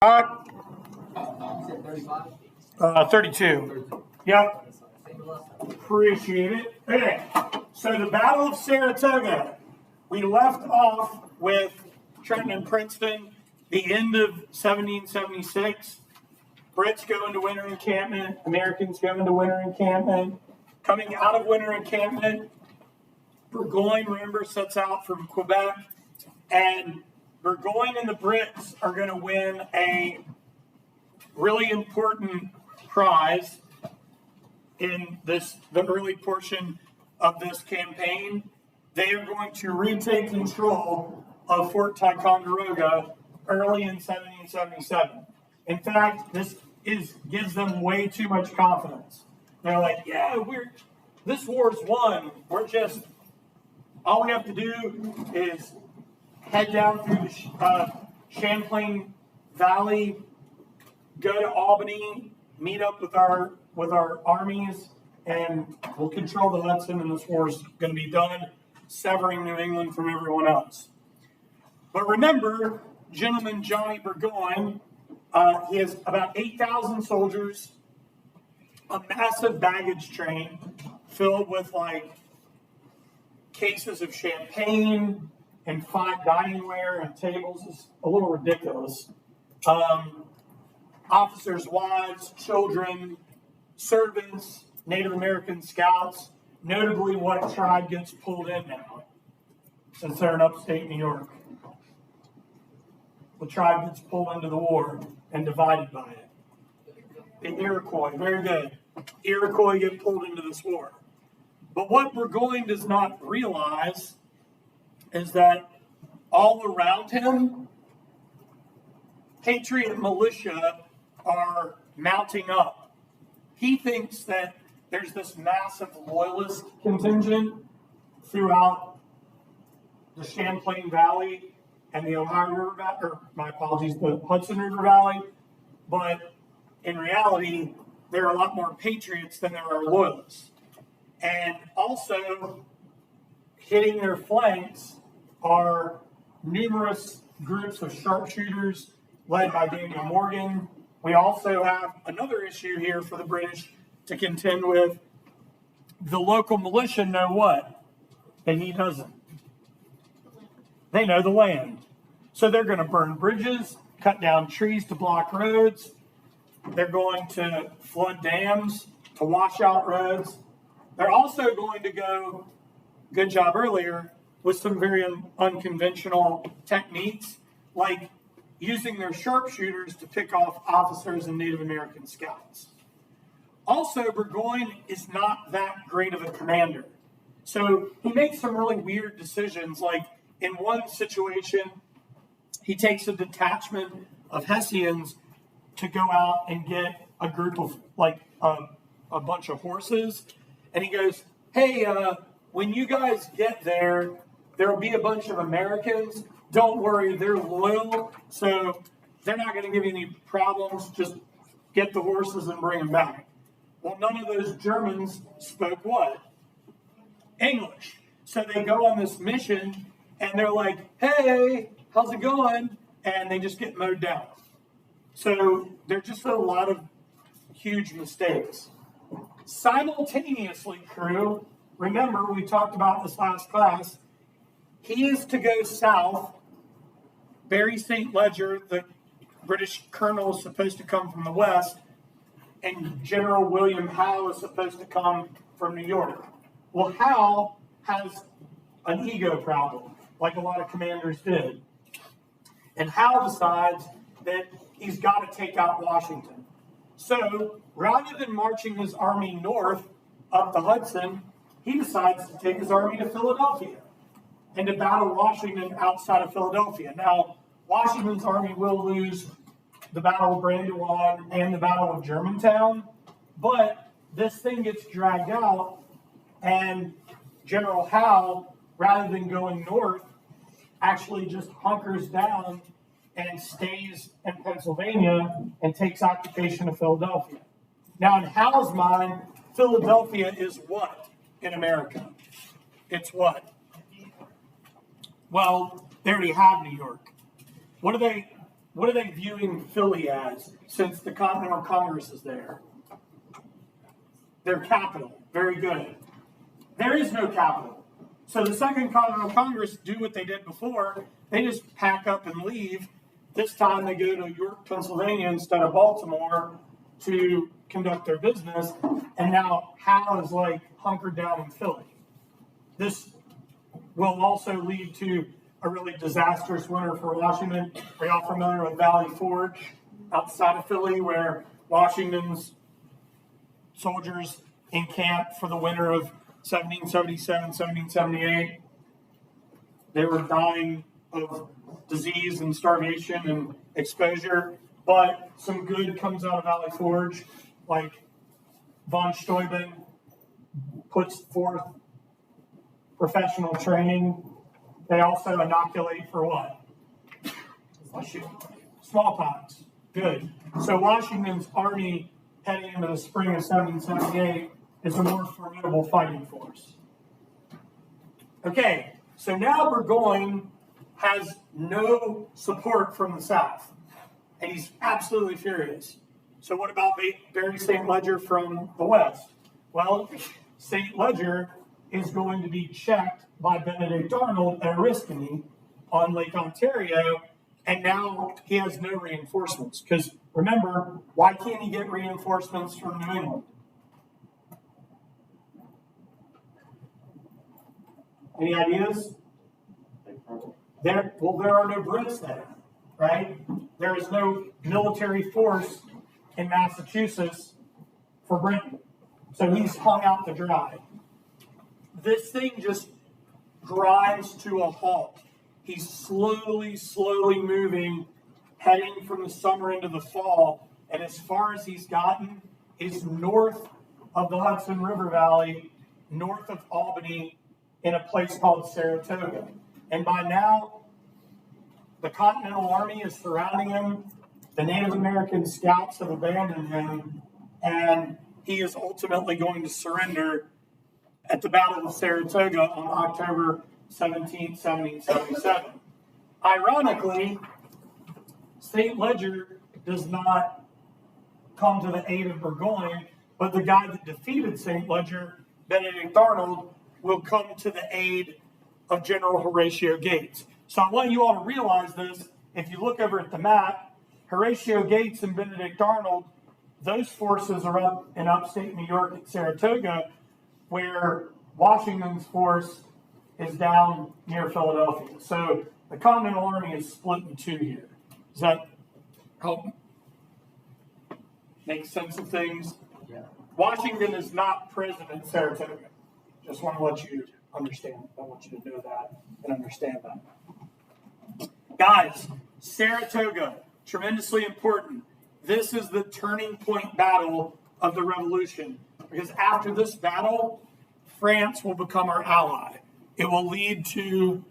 Uh, You said 35? 32. Yep. Appreciate it. Okay. So the Battle of Saratoga. We left off with Trenton and Princeton, the end of 1776. Brits go into winter encampment. Americans go into winter encampment. Coming out of winter encampment, Burgoyne, remember, sets out from Quebec. And Burgoyne and the Brits are going to win a really important prize in the early portion of this campaign. They are going to retake control of Fort Ticonderoga early in 1777. In fact, this gives them way too much confidence. They're like, yeah, this war's won. All we have to do is head down through the Champlain Valley, go to Albany, meet up with our armies, and we'll control the Hudson, and this war is going to be done, severing New England from everyone else. But remember, Gentleman Johnny Burgoyne, he has about 8,000 soldiers, a massive baggage train filled with cases of champagne and fine dining ware and tables. It's a little ridiculous. Officers' wives, children, servants, Native American scouts. Notably, what tribe gets pulled in now, since they're in upstate New York? The tribe gets pulled into the war and divided by it. The Iroquois, very good. Iroquois get pulled into this war. But what Burgoyne does not realize is that all around him, patriot militia are mounting up. He thinks that there's this massive loyalist contingent throughout the Champlain Valley and the Ohio River Valley, the Hudson River Valley. But in reality, there are a lot more patriots than there are loyalists. And also hitting their flanks are numerous groups of sharpshooters led by Daniel Morgan. We also have another issue here for the British to contend with. The local militia know what? And he doesn't. They know the land. So they're going to burn bridges, cut down trees to block roads. They're going to flood dams to wash out roads. They're also going to go, good job earlier, with some very unconventional techniques, like using their sharpshooters to pick off officers and Native American scouts. Also, Burgoyne is not that great of a commander. So he makes some really weird decisions, like in one situation, he takes a detachment of Hessians to go out and get a group of, a bunch of horses. And he goes, hey, when you guys get there, there'll be a bunch of Americans. Don't worry, they're loyal, so they're not going to give you any problems. Just get the horses and bring them back. Well, none of those Germans spoke what? English. So they go on this mission, and they're like, hey, how's it going? And they just get mowed down. So there are just a lot of huge mistakes. Simultaneously, crew, remember we talked about this last class, he is to go south. Barry St. Ledger, the British colonel, is supposed to come from the west, and General William Howe is supposed to come from New York. Well, Howe has an ego problem, like a lot of commanders did. And Howe decides that he's got to take out Washington. So, rather than marching his army north up the Hudson, he decides to take his army to Philadelphia and to battle Washington outside of Philadelphia. Now, Washington's army will lose the Battle of Brandywine and the Battle of Germantown, but this thing gets dragged out, and General Howe, rather than going north, actually just hunkers down and stays in Pennsylvania and takes occupation of Philadelphia. Now, in Howe's mind, Philadelphia is what in America? It's what? Well, they already have New York. What do they what are they viewing Philly as since the Continental Congress is there? Their capital. Very good. There is no capital. So the Second Continental Congress do what they did before. They just pack up and leave. This time they go to York, Pennsylvania instead of Baltimore to conduct their business. And now Hal is like hunkered down in Philly. This will also lead to a really disastrous winter for Washington. Are y'all familiar with Valley Forge outside of Philly, where Washington's soldiers encamped for the winter of 1777, 1778? They were dying of disease and starvation and exposure, but some good comes out of Valley Forge, like von Steuben puts forth professional training. They also inoculate for what? Smallpox. Good. So Washington's army heading into the spring of 1778 is a more formidable fighting force. Okay, so now Burgoyne has no support from the South, and he's absolutely furious. So what about Barry St. Ledger from the West? Well, St. Ledger is going to be checked by Benedict Arnold at Oriskany on Lake Ontario, and now he has no reinforcements. Because remember, why can't he get reinforcements from New England? Any ideas? There are no Brits there, right? There is no military force in Massachusetts for Britain. So he's hung out to dry. This thing just grinds to a halt. He's slowly moving, heading from the summer into the fall. And as far as he's gotten is north of the Hudson River Valley, north of Albany, in a place called Saratoga. And by now, the Continental Army is surrounding him. The Native American scouts have abandoned him, and he is ultimately going to surrender at the Battle of Saratoga on October 17, 1777. Ironically, St. Ledger does not come to the aid of Burgoyne, but the guy that defeated St. Ledger, Benedict Arnold, will come to the aid of General Horatio Gates. So I want you all to realize this. If you look over at the map, Horatio Gates and Benedict Arnold, those forces are up in upstate New York at Saratoga, where Washington's force is down near Philadelphia. So the Continental Army is split in two here. Does that help make sense of things? Yeah. Washington is not present at Saratoga. Just want to let you understand. I want you to know that and understand that. Guys, Saratoga, tremendously important. This is the turning point battle of the Revolution, because after this battle, France will become our ally. It will lead to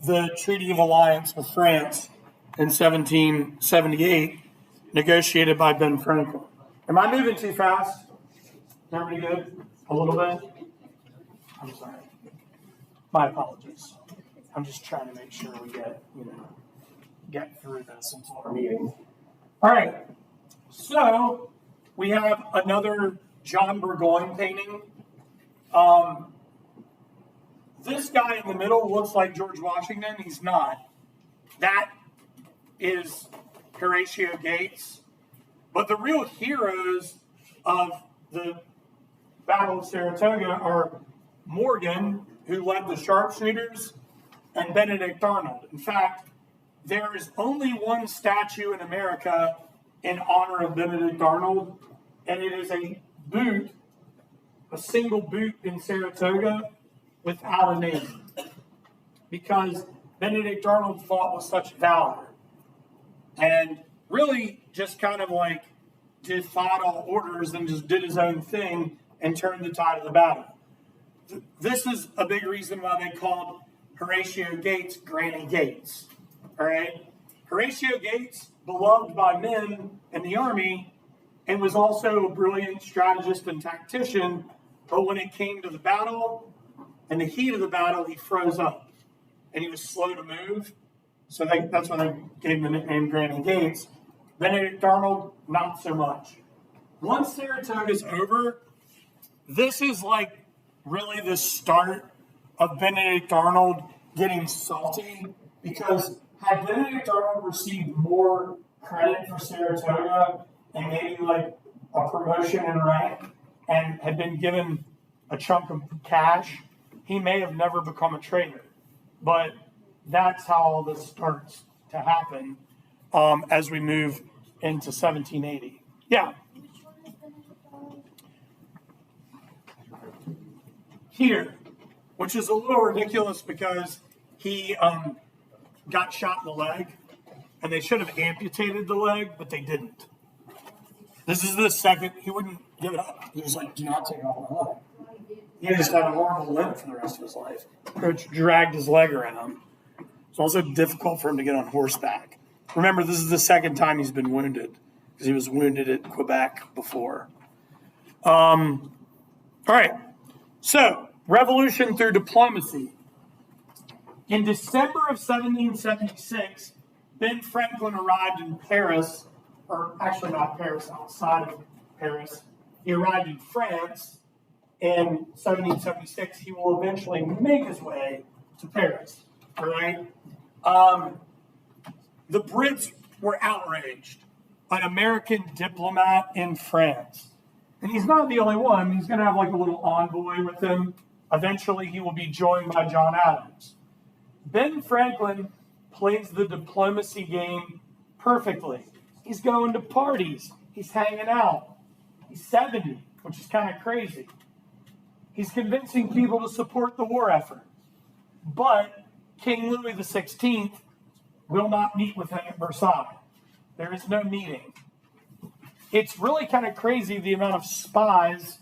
the Treaty of Alliance with France in 1778, negotiated by Ben Franklin. Am I moving too fast? Everybody good? A little bit? I'm sorry. My apologies. I'm just trying to make sure we get through this until our meeting. All right. So we have another John Burgoyne painting. This guy in the middle looks like George Washington. He's not. That is Horatio Gates. But the real heroes of the Battle of Saratoga are Morgan, who led the sharpshooters, and Benedict Arnold. In fact, there is only one statue in America in honor of Benedict Arnold, and it is a boot, a single boot in Saratoga without a name, because Benedict Arnold fought with such valor and really just kind of like defied all orders and just did his own thing and turned the tide of the battle. This is a big reason why they called Horatio Gates Granny Gates. All right? Horatio Gates, beloved by men in the army, and was also a brilliant strategist and tactician, but when it came to the battle and the heat of the battle, he froze up and he was slow to move. So that's when they gave him the nickname Granny Gates. Benedict Arnold, not so much. Once Saratoga's over, this is like really the start of Benedict Arnold getting salty, because had Benedict Arnold received more credit for Saratoga and maybe like a promotion in rank and had been given a chunk of cash, he may have never become a traitor. But that's how all this starts to happen as we move into 1780. Yeah. Here, which is a little ridiculous because he got shot in the leg, and they should have amputated the leg, but they didn't. This is the second. He wouldn't give it up. He was like, do not take off my leg. He just had a horrible limp for the rest of his life. Coach dragged his leg around. It's also difficult for him to get on horseback. Remember, this is the second time he's been wounded, because he was wounded at Quebec before. All right. So, revolution through diplomacy. In December of 1776, Ben Franklin arrived in Paris, or actually not Paris, outside of Paris. He arrived in France in 1776. He will eventually make his way to Paris. All right. The Brits were outraged. An American diplomat in France. And he's not the only one. He's going to have like a little envoy with him. Eventually, he will be joined by John Adams. Ben Franklin plays the diplomacy game perfectly. He's going to parties. He's hanging out. He's 70, which is kind of crazy. He's convincing people to support the war effort. But King Louis XVI will not meet with him at Versailles. There is no meeting. It's really kind of crazy the amount of spies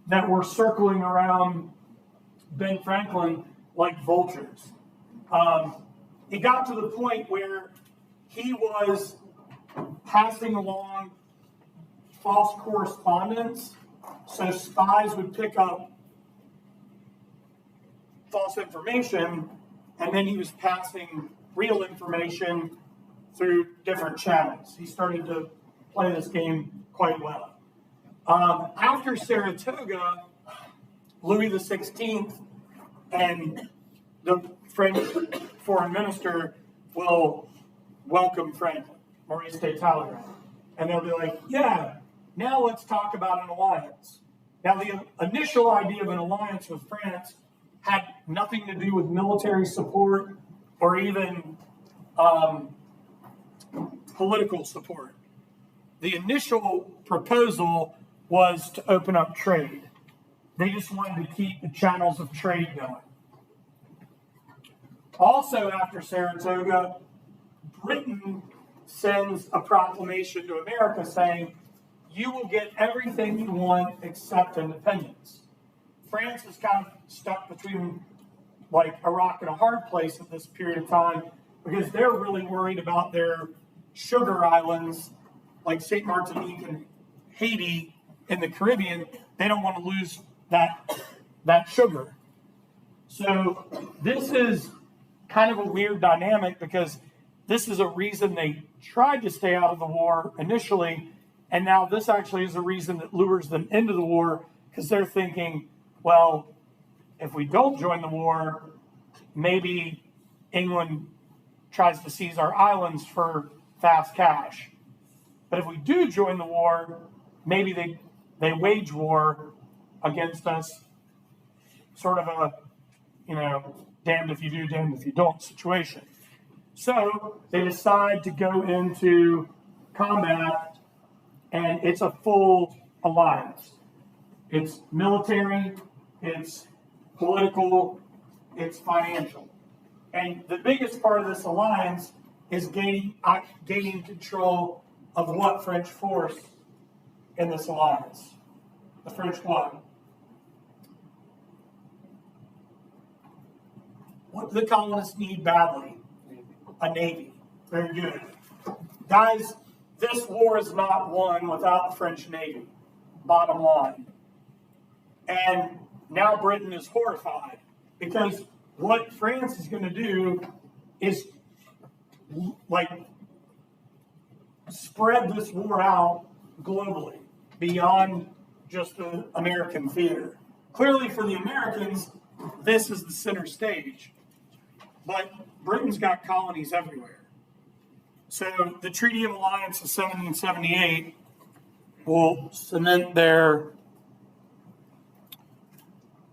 that were circling around Ben Franklin like vultures. It got to the point where he was passing along false correspondence, so spies would pick up false information, and then he was passing real information through different channels. He started to play this game quite well. After Saratoga, Louis XVI and the French foreign minister will welcome Franklin, Maurice de Talleyrand. And they'll be like, yeah, now let's talk about an alliance. Now, the initial idea of an alliance with France had nothing to do with military support or even political support. The initial proposal was to open up trade. They just wanted to keep the channels of trade going. Also, after Saratoga, Britain sends a proclamation to America saying, you will get everything you want except independence. France is kind of stuck between like a rock and a hard place at this period of time, because they're really worried about their sugar islands like St. Martinique and Haiti in the Caribbean. They don't want to lose that sugar. So this is kind of a weird dynamic, because this is a reason they tried to stay out of the war initially, and now this actually is a reason that lures them into the war, because they're thinking, well, if we don't join the war, maybe England tries to seize our islands for fast cash. But if we do join the war, maybe they wage war against us, sort of a, damned if you do, damned if you don't situation. So they decide to go into combat, and it's a full alliance. It's military, it's political, it's financial. And the biggest part of this alliance is gaining control of what French force in this alliance? The French what? What do the colonists need badly? A navy. Very good. Guys, this war is not won without the French Navy. Bottom line. And now Britain is horrified, because what France is going to do is like spread this war out globally beyond just the American theater. Clearly, for the Americans, this is the center stage, but Britain's got colonies everywhere. So the Treaty of Alliance of 1778 will cement their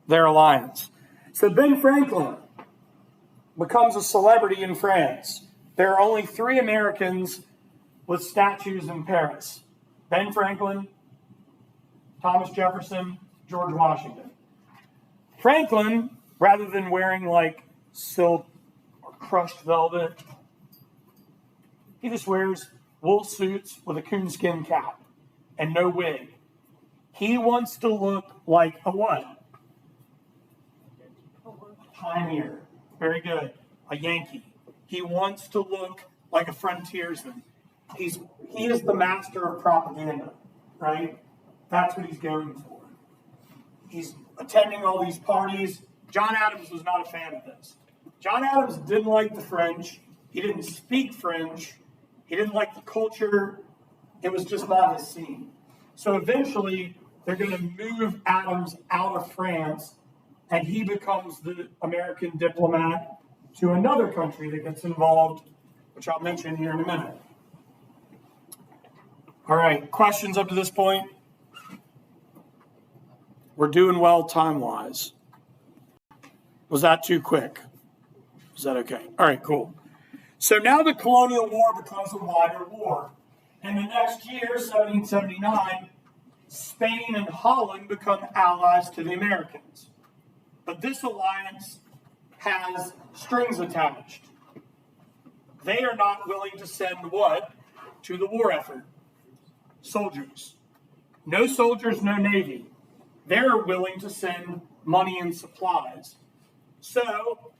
alliance. So Ben Franklin becomes a celebrity in France. There are only 3 Americans with statues in Paris: Ben Franklin, Thomas Jefferson, George Washington. Franklin, rather than wearing like silk or crushed velvet, he just wears wool suits with a coonskin cap and no wig. He wants to look like a what? Pioneer. Very good. A Yankee. He wants to look like a frontiersman. He is the master of propaganda, right? That's what he's going for. He's attending all these parties. John Adams was not a fan of this. John Adams didn't like the French. He didn't speak French. He didn't like the culture. It was just not his scene. So eventually, they're going to move Adams out of France, and he becomes the American diplomat to another country that gets involved, which I'll mention here in a minute. All right, questions up to this point? We're doing well time-wise. Was that too quick? Is that okay? All right, cool. So now the colonial war becomes a wider war. And the next year, 1779, Spain and Holland become allies to the Americans. But this alliance has strings attached. They are not willing to send what to the war effort? Soldiers. No soldiers, no navy. They're willing to send money and supplies. So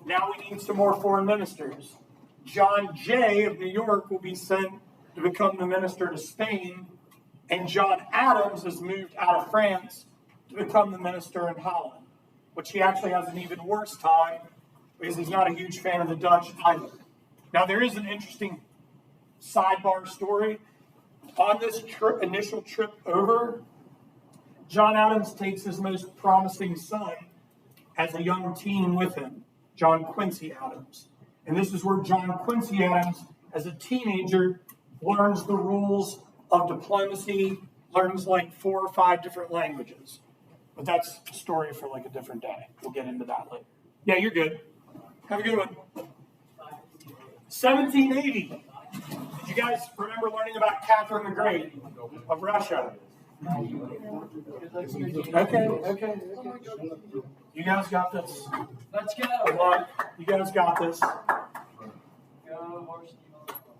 now we need some more foreign ministers. John Jay of New York will be sent to become the minister to Spain, and John Adams is moved out of France to become the minister in Holland, which he actually has an even worse time because he's not a huge fan of the Dutch either. Now, there is an interesting sidebar story. On this initial trip over, John Adams takes his most promising son as a young teen with him, John Quincy Adams. And this is where John Quincy Adams, as a teenager, learns the rules of diplomacy, learns like 4 or 5 different languages. But that's a story for like a different day. We'll get into that later. Yeah, you're good. Have a good one. 1780. Did you guys remember learning about Catherine the Great of Russia? Okay. You guys got this. Let's go. Good luck. You guys got this.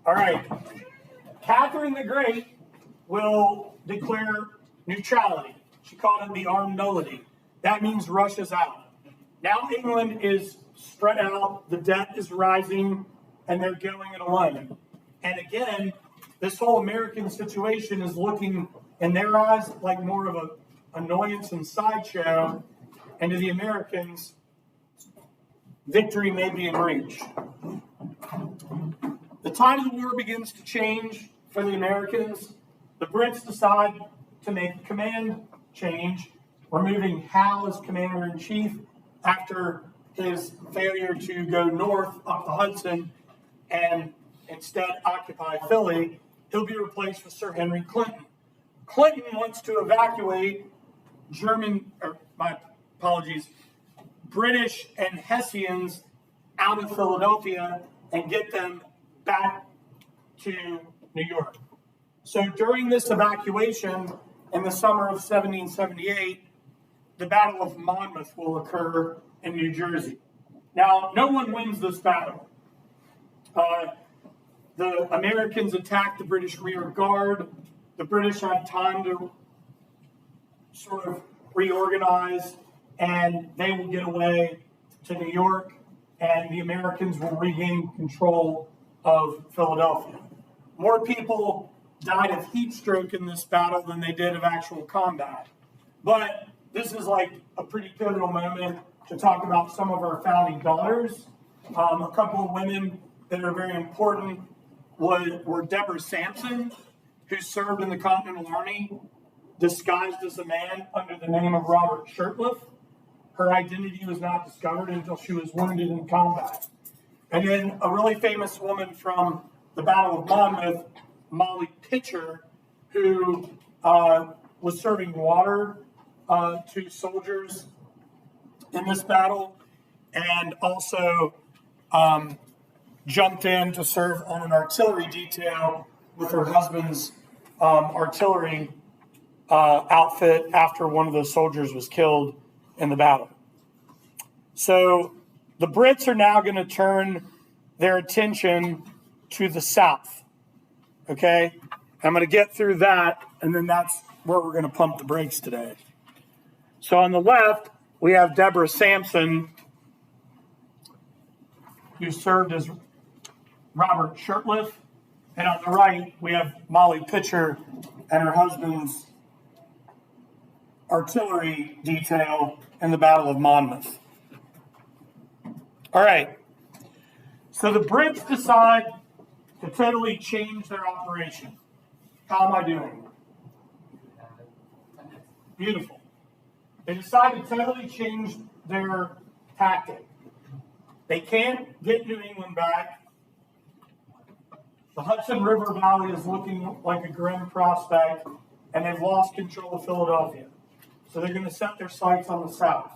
All right. Catherine the Great will declare neutrality. She called it the armed nullity. That means Russia's out. Now England is spread out, the debt is rising, and they're going it alone. And again, this whole American situation is looking, in their eyes, like more of an annoyance and sideshow. And to the Americans, victory may be in reach. The tide of the war begins to change for the Americans. The Brits decide to make a command change, removing Howe as commander-in-chief after his failure to go north up the Hudson and instead occupy Philly. He'll be replaced with Sir Henry Clinton. Clinton wants to evacuate British and Hessians out of Philadelphia and get them back to New York. So during this evacuation in the summer of 1778, the Battle of Monmouth will occur in New Jersey. Now, no one wins this battle. The Americans attack the British rear guard. The British have time to sort of reorganize, and they will get away to New York, and the Americans will regain control of Philadelphia. More people died of heat stroke in this battle than they did of actual combat. But this is like a pretty pivotal moment to talk about some of our founding daughters. A couple of women that are very important were Deborah Sampson, who served in the Continental Army disguised as a man under the name of Robert Shurtleff. Her identity was not discovered until she was wounded in combat. And then a really famous woman from the Battle of Monmouth, Molly Pitcher, who was serving water to soldiers in this battle, and also jumped in to serve on an artillery detail with her husband's artillery outfit after one of those soldiers was killed in the battle. So the Brits are now going to turn their attention to the south. Okay? I'm going to get through that, and then that's where we're going to pump the brakes today. So on the left, we have Deborah Sampson, who served as Robert Shurtleff. And on the right, we have Molly Pitcher and her husband's artillery detail in the Battle of Monmouth. All right. So the Brits decide to totally change their operation. How am I doing? Beautiful. They decide to totally change their tactic. They can't get New England back. The Hudson River Valley is looking like a grim prospect, and they've lost control of Philadelphia. So they're going to set their sights on the south.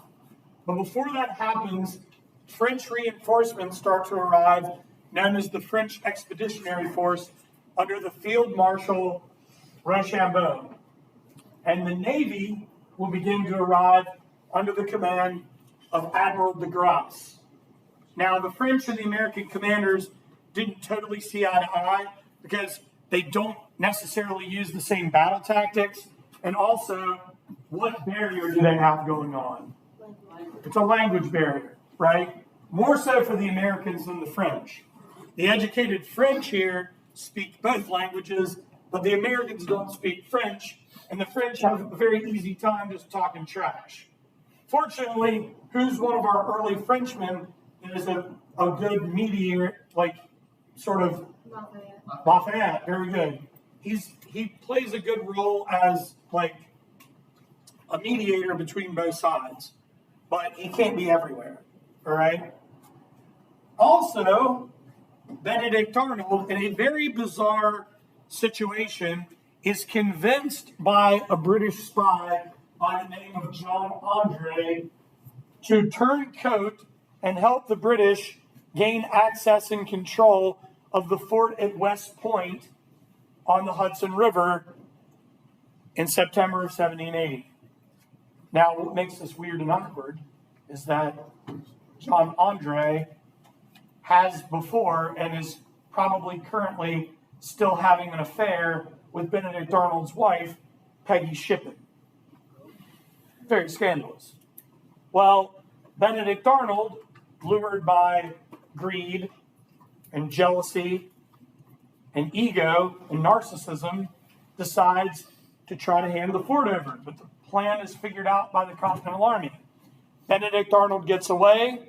But before that happens, French reinforcements start to arrive, known as the French Expeditionary Force, under the Field Marshal Rochambeau. And the Navy will begin to arrive under the command of Admiral de Grasse. Now, the French and the American commanders didn't totally see eye to eye because they don't necessarily use the same battle tactics. And also, what barrier do they have going on? It's a language barrier, right? More so for the Americans than the French. The educated French here speak both languages, but the Americans don't speak French, and the French have a very easy time just talking trash. Fortunately, who's one of our early Frenchmen that is a good mediator, like sort of Lafayette, very good. He plays a good role as like a mediator between both sides, but he can't be everywhere, all right? Also, Benedict Arnold, in a very bizarre situation, is convinced by a British spy by the name of John Andre to turn coat and help the British gain access and control of the fort at West Point on the Hudson River in September of 1780. Now, what makes this weird and awkward is that John Andre has before and is probably currently still having an affair with Benedict Arnold's wife, Peggy Shippen. Very scandalous. Well, Benedict Arnold, lured by greed and jealousy and ego and narcissism, decides to try to hand the fort over. But the plan is figured out by the Continental Army. Benedict Arnold gets away.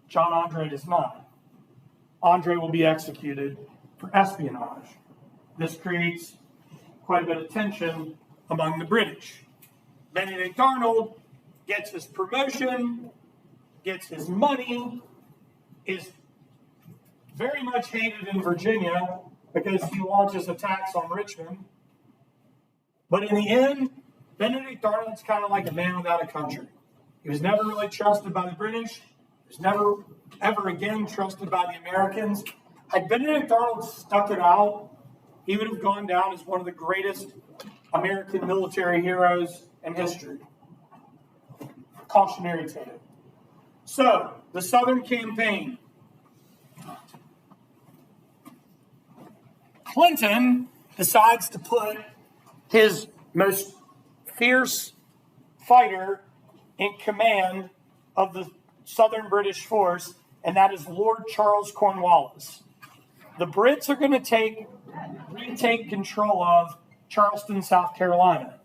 John Andre does not. Andre will be executed for espionage. This creates quite a bit of tension among the British. Benedict Arnold gets his promotion, gets his money, is very much hated in Virginia because he launches attacks on Richmond. But in the end, Benedict Arnold's kind of like a man without a country. He was never really trusted by the British. He was never, ever again trusted by the Americans. Had Benedict Arnold stuck it out, he would have gone down as one of the greatest American military heroes in history. Cautionary tale. So, the Southern Campaign. Clinton decides to put his most fierce fighter in command of the Southern British force, and that is Lord Charles Cornwallis. The Brits are going to retake control of Charleston, South Carolina.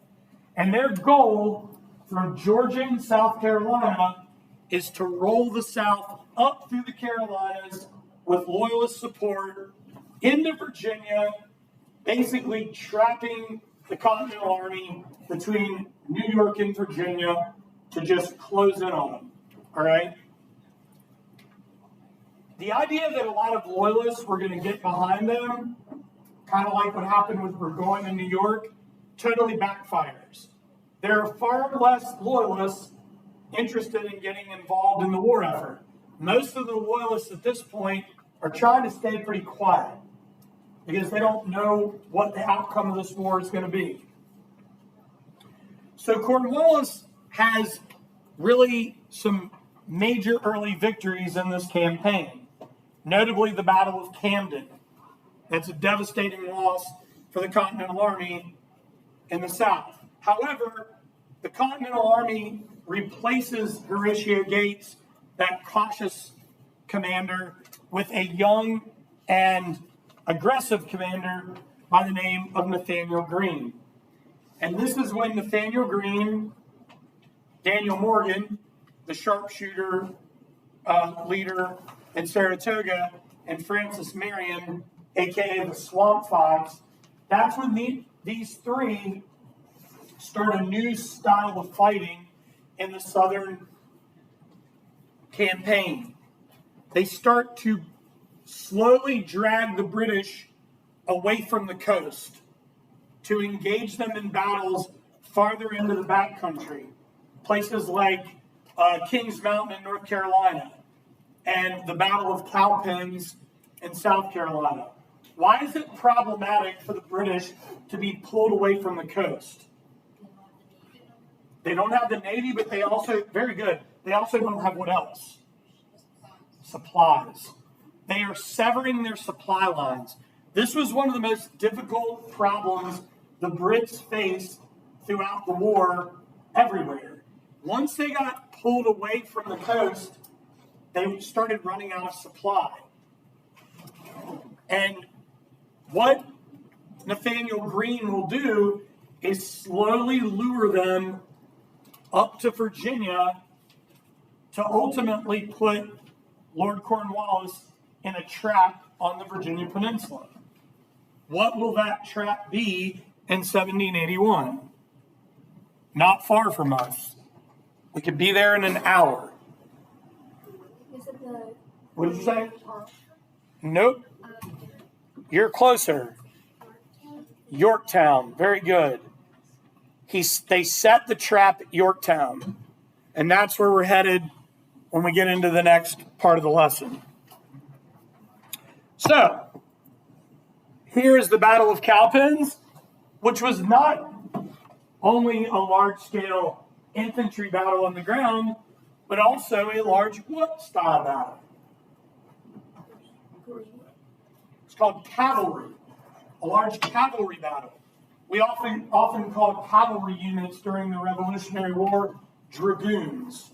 And their goal from Georgia, South Carolina, is to roll the South up through the Carolinas with Loyalist support into Virginia, basically trapping the Continental Army between New York and Virginia to just close in on them. All right? The idea that a lot of Loyalists were going to get behind them, kind of like what happened with Burgoyne in New York, totally backfires. There are far less Loyalists interested in getting involved in the war effort. Most of the Loyalists at this point are trying to stay pretty quiet because they don't know what the outcome of this war is going to be. So Cornwallis has really some major early victories in this campaign, notably the Battle of Camden. That's a devastating loss for the Continental Army in the South. However, the Continental Army replaces Horatio Gates, that cautious commander, with a young and aggressive commander by the name of Nathaniel Greene. And this is when Nathaniel Greene, Daniel Morgan, the sharpshooter leader in Saratoga, and Francis Marion, aka the Swamp Fox, that's when these three start a new style of fighting in the Southern campaign. They start to slowly drag the British away from the coast to engage them in battles farther into the backcountry, places like Kings Mountain in North Carolina and the Battle of Cowpens in South Carolina. Why is it problematic for the British to be pulled away from the coast? They don't have the Navy, but they also, very good, they also don't have what else? Supplies. They are severing their supply lines. This was one of the most difficult problems the Brits faced throughout the war everywhere. Once they got pulled away from the coast, they started running out of supply. And what Nathaniel Greene will do is slowly lure them up to Virginia to ultimately put Lord Cornwallis in a trap on the Virginia Peninsula. What will that trap be in 1781? Not far from us. We could be there in an hour. Is it the... What did you say? Nope. You're closer. Yorktown. Very good. They set the trap at Yorktown. And that's where we're headed when we get into the next part of the lesson. So, here is the Battle of Cowpens, which was not only a large-scale infantry battle on the ground, but also a large what style battle? It's called cavalry, a large cavalry battle. We often called cavalry units during the Revolutionary War dragoons.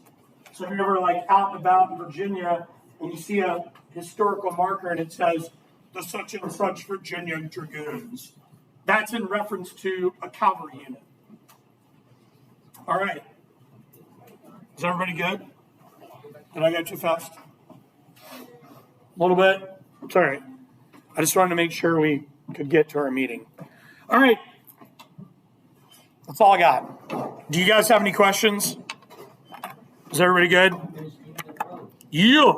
So if you're ever out and about in Virginia and you see a historical marker and it says the such and such Virginia Dragoons, that's in reference to a cavalry unit. All right. Is everybody good? Did I go too fast? A little bit? It's all right. I just wanted to make sure we could get to our meeting. All right. That's all I got. Do you guys have any questions? Is everybody good? Yeah.